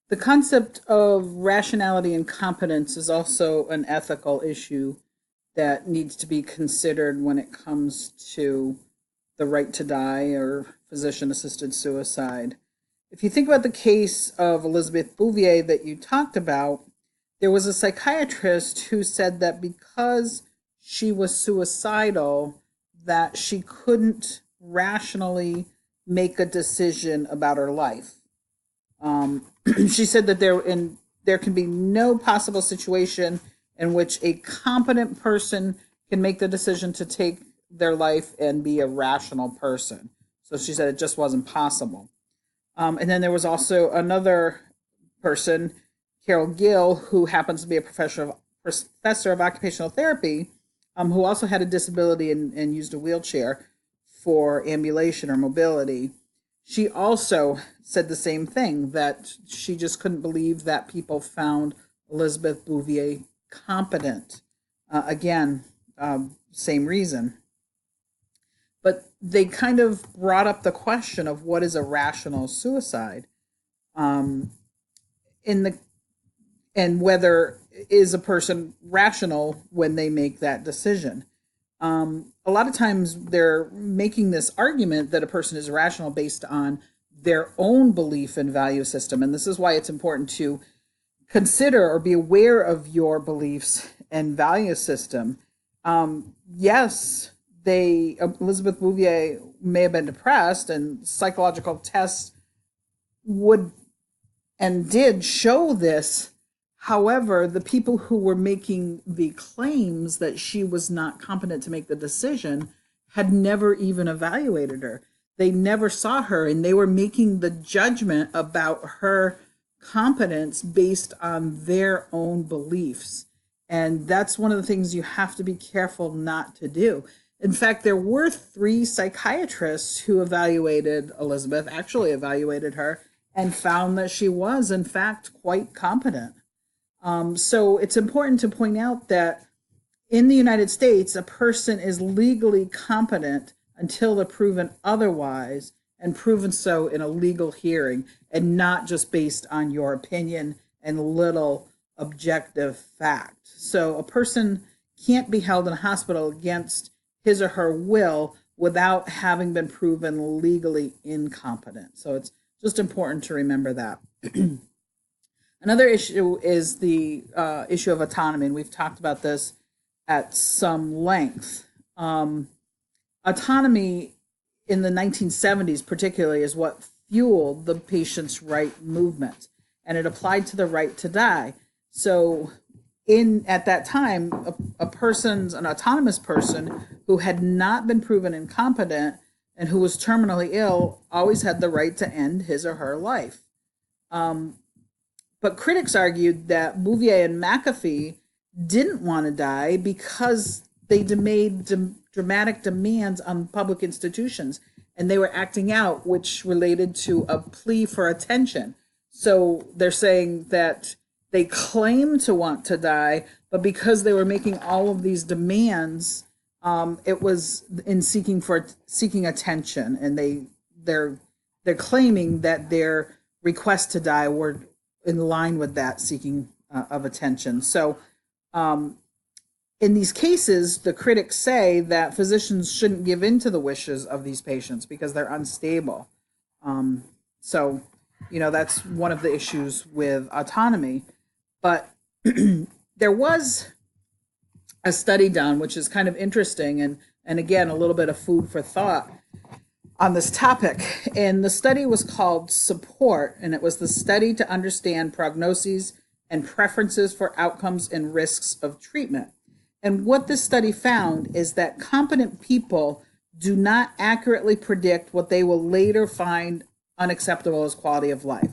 The concept of rationality and competence is also an ethical issue that needs to be considered when it comes to the right to die or physician assisted suicide. If you think about the case of Elizabeth Bouvier that you talked about, there was a psychiatrist who said that because she was suicidal, that she couldn't rationally make a decision about her life. She said that there can be no possible situation in which a competent person can make the decision to take their life and be a rational person. So she said it just wasn't possible. And then there was also another person, Carol Gill, who happens to be a professor of occupational therapy, who also had a disability and used a wheelchair for ambulation or mobility. She also said the same thing, that she just couldn't believe that people found Elizabeth Bouvier competent. Again, same reason. But they kind of brought up the question of what is a rational suicide, um, in the and whether is a person rational when they make that decision. A lot of times they're making this argument that a person is rational based on their own belief and value system. And this is why it's important to consider or be aware of your beliefs and value system. Yes, Elizabeth Bouvier may have been depressed, and psychological tests would and did show this. However, the people who were making the claims that she was not competent to make the decision had never even evaluated her. They never saw her, and they were making the judgment about her competence based on their own beliefs. And that's one of the things you have to be careful not to do. In fact, there were three psychiatrists who evaluated Elizabeth, actually evaluated her, and found that she was, in fact, quite competent. So it's important to point out that in the United States, a person is legally competent until they're proven otherwise, and proven so in a legal hearing, and not just based on your opinion and little objective fact. So a person can't be held in a hospital against his or her will without having been proven legally incompetent. So it's just important to remember that. Another issue is the issue of autonomy, and we've talked about this at some length. Autonomy in the 1970s, particularly, is what fueled the patient's right movement, and it applied to the right to die. So, at that time, an autonomous person who had not been proven incompetent and who was terminally ill always had the right to end his or her life. But critics argued that Bouvier and McAfee didn't want to die because they made dramatic demands on public institutions, and they were acting out, which related to a plea for attention. So they're saying that they claimed to want to die, but because they were making all of these demands, it was in seeking attention, and they're claiming that their requests to die were in line with that seeking of attention. So, in these cases, the critics say that physicians shouldn't give in to the wishes of these patients because they're unstable. So, that's one of the issues with autonomy. But there was a study done, which is kind of interesting, and again, a little bit of food for thought on this topic. And the study was called Support, and it was the study to understand prognoses and preferences for outcomes and risks of treatment. And what this study found is that competent people do not accurately predict what they will later find unacceptable as quality of life.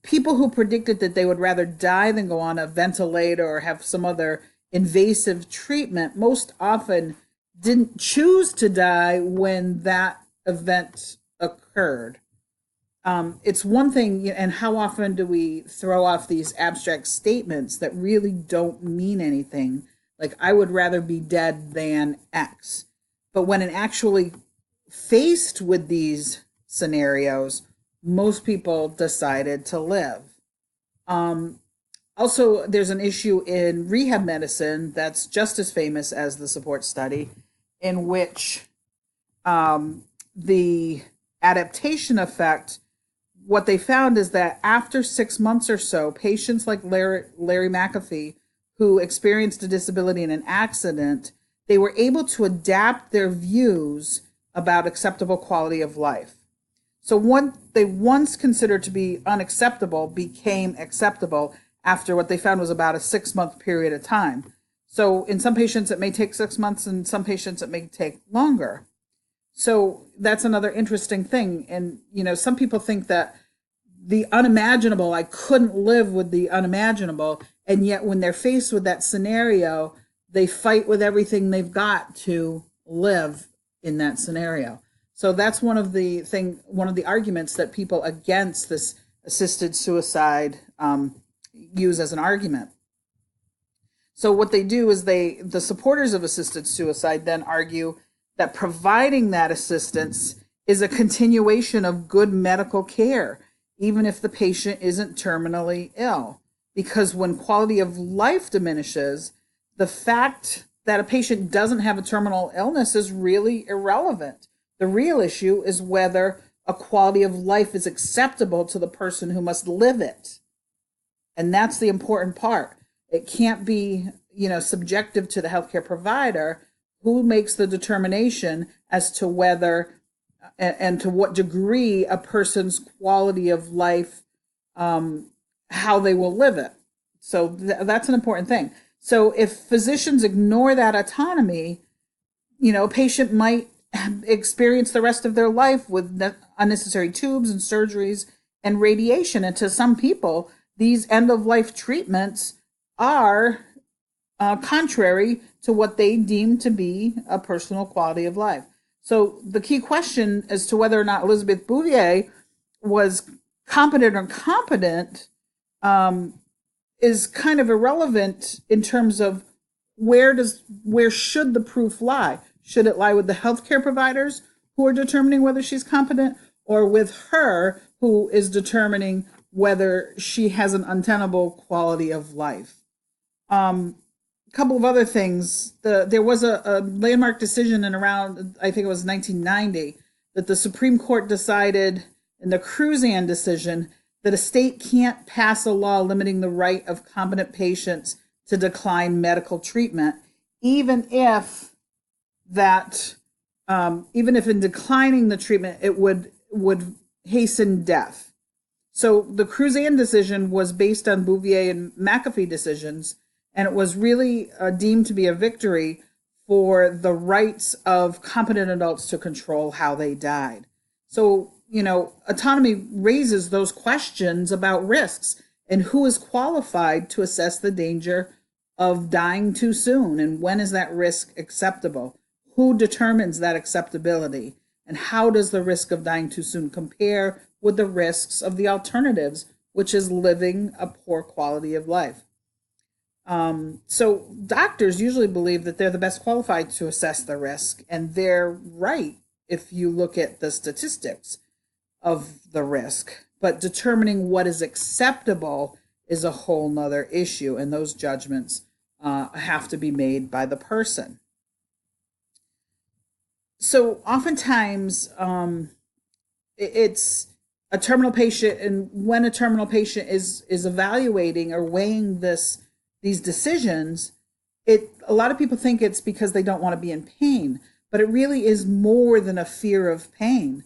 People who predicted that they would rather die than go on a ventilator or have some other invasive treatment most often didn't choose to die when that event occurred. It's one thing, and how often do we throw off these abstract statements that really don't mean anything? Like, I would rather be dead than X. But when it actually faced with these scenarios, most people decided to live. Um, Also, there's an issue in rehab medicine that's just as famous as the support study, in which the adaptation effect, what they found is that after 6 months or so, patients like Larry McAfee, who experienced a disability in an accident, they were able to adapt their views about acceptable quality of life. So what they once considered to be unacceptable became acceptable after what they found was about a 6 month period of time. So in some patients, it may take 6 months, and some patients, it may take longer. So that's another interesting thing. And, some people think that the unimaginable, I couldn't live with the unimaginable. And yet when they're faced with that scenario, they fight with everything they've got to live in that scenario. So that's one of the arguments that people against this assisted suicide use as an argument. So what they do is the supporters of assisted suicide then argue that providing that assistance is a continuation of good medical care, even if the patient isn't terminally ill. Because when quality of life diminishes, the fact that a patient doesn't have a terminal illness is really irrelevant. The real issue is whether a quality of life is acceptable to the person who must live it. And that's the important part. It can't be, subjective to the healthcare provider who makes the determination as to whether and to what degree a person's quality of life, how they will live it. So that's an important thing. So if physicians ignore that autonomy, a patient might experience the rest of their life with unnecessary tubes and surgeries and radiation. And to some people, these end-of-life treatments are contrary to what they deem to be a personal quality of life. So the key question as to whether or not Elizabeth Bouvier was competent or incompetent is kind of irrelevant in terms of where should the proof lie? Should it lie with the healthcare providers who are determining whether she's competent, or with her who is determining whether she has an untenable quality of life? A couple of other things. There was a landmark decision in around, I think it was 1990, that the Supreme Court decided in the Cruzan decision that a state can't pass a law limiting the right of competent patients to decline medical treatment, even if in declining the treatment it would hasten death. So the Cruzan decision was based on Bouvier and McAfee decisions, and it was really deemed to be a victory for the rights of competent adults to control how they died. So, autonomy raises those questions about risks and who is qualified to assess the danger of dying too soon, and when is that risk acceptable? Who determines that acceptability? And how does the risk of dying too soon compare with the risks of the alternatives, which is living a poor quality of life? So doctors usually believe that they're the best qualified to assess the risk, and they're right if you look at the statistics of the risk. But determining what is acceptable is a whole nother issue, and those judgments have to be made by the person. So oftentimes it's a terminal patient, and when a terminal patient is evaluating or weighing these decisions, a lot of people think it's because they don't want to be in pain, but it really is more than a fear of pain.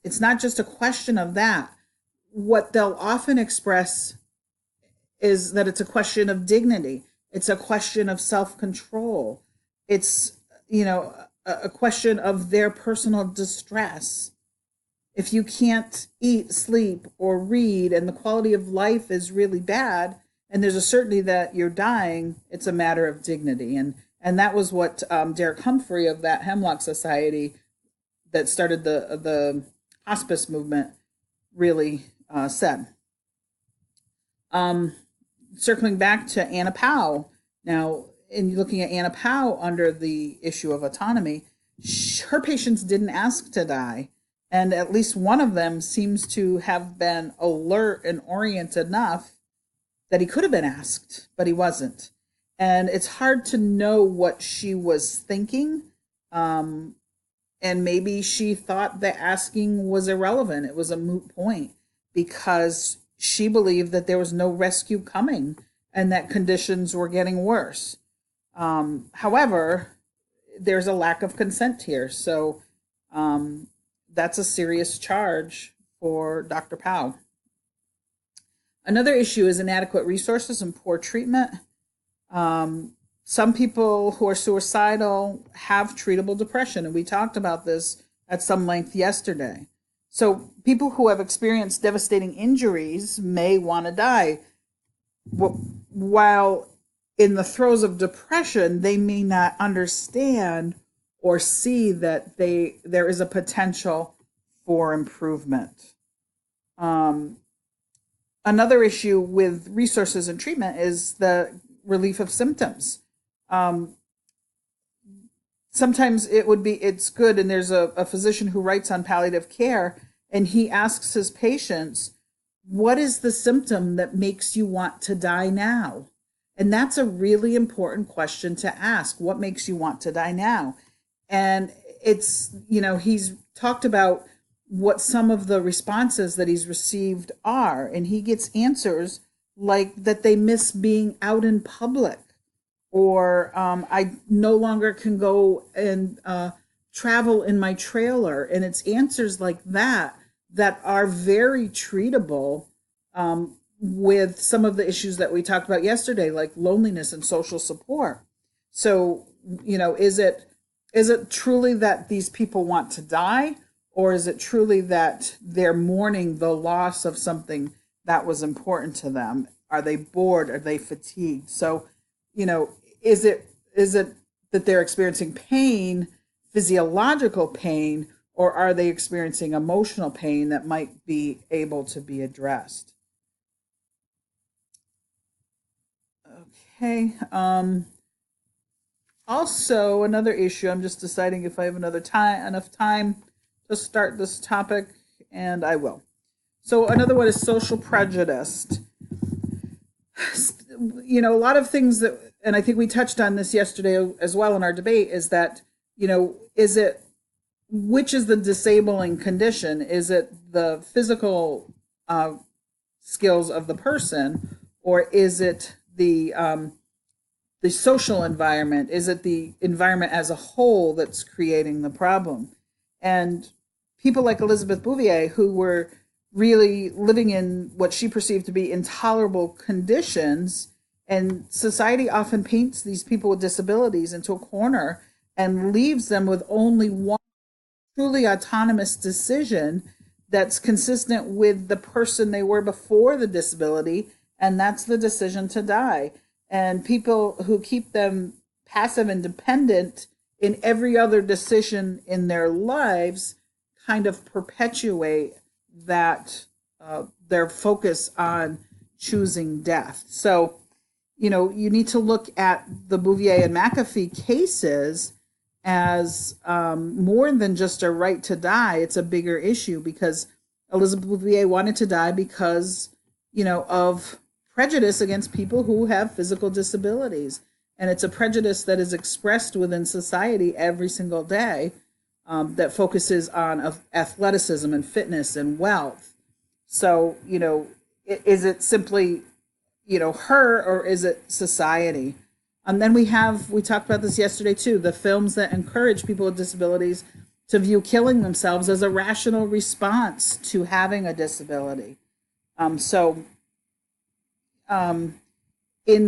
It's not just a question of that. What they'll often express is that it's a question of dignity. It's a question of self-control. It's, a question of their personal distress. If you can't eat, sleep, or read, and the quality of life is really bad, and there's a certainty that you're dying, it's a matter of dignity. And that was what Derek Humphrey of that Hemlock Society that started the hospice movement really said. Circling back to Anna Powell, now, in looking at Anna Powell under the issue of autonomy, her patients didn't ask to die. And at least one of them seems to have been alert and oriented enough that he could have been asked, but he wasn't. And it's hard to know what she was thinking. Um, and maybe she thought that asking was irrelevant. It was a moot point because she believed that there was no rescue coming and that conditions were getting worse. However, there's a lack of consent here. So that's a serious charge for Dr. Powell. Another issue is inadequate resources and poor treatment. Some people who are suicidal have treatable depression, and we talked about this at some length yesterday. So people who have experienced devastating injuries may want to die, while in the throes of depression, they may not understand or see that there is a potential for improvement. Another issue with resources and treatment is the relief of symptoms. Sometimes it's good, and there's a physician who writes on palliative care, and he asks his patients, what is the symptom that makes you want to die now? And that's a really important question to ask. What makes you want to die now? And it's, he's talked about what some of the responses that he's received are, and he gets answers like that they miss being out in public, or I no longer can go and travel in my trailer. And it's answers like that are very treatable with some of the issues that we talked about yesterday, like loneliness and social support. So, is it truly that these people want to die, or is it truly that they're mourning the loss of something that was important to them? Are they bored? Are they fatigued? So, is it that they're experiencing pain, physiological pain, or are they experiencing emotional pain that might be able to be addressed? Okay. Also, another issue, I'm just deciding if I have enough time to start this topic, and I will. So another one is social prejudice. A lot of things that, and I think we touched on this yesterday as well in our debate, is that, which is the disabling condition? Is it the physical skills of the person, or is it the social environment? Is it the environment as a whole that's creating the problem? And people like Elizabeth Bouvier, who were really living in what she perceived to be intolerable conditions, and society often paints these people with disabilities into a corner and leaves them with only one truly autonomous decision that's consistent with the person they were before the disability, and that's the decision to die. And people who keep them passive and dependent in every other decision in their lives kind of perpetuate that their focus on choosing death. So, you need to look at the Bouvier and McAfee cases as more than just a right to die. It's a bigger issue because Elizabeth Bouvier wanted to die because, of prejudice against people who have physical disabilities. And it's a prejudice that is expressed within society every single day, that focuses on athleticism and fitness and wealth. So, is it simply, her, or is it society? And then we talked about this yesterday too, the films that encourage people with disabilities to view killing themselves as a rational response to having a disability. In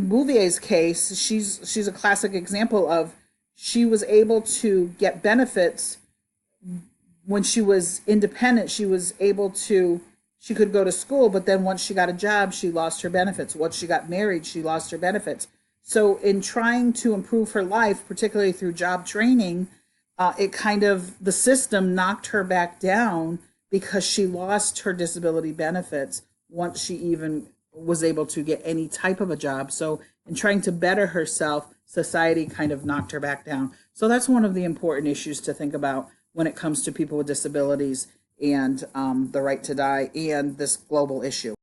Bouvier's case, she's a classic example of, she was able to get benefits when she was independent. She could go to school, but then once she got a job, she lost her benefits. Once she got married, she lost her benefits. So in trying to improve her life, particularly through job training, the system knocked her back down because she lost her disability benefits once she even was able to get any type of a job. So in trying to better herself, society kind of knocked her back down. So that's one of the important issues to think about when it comes to people with disabilities, and the right to die and this global issue.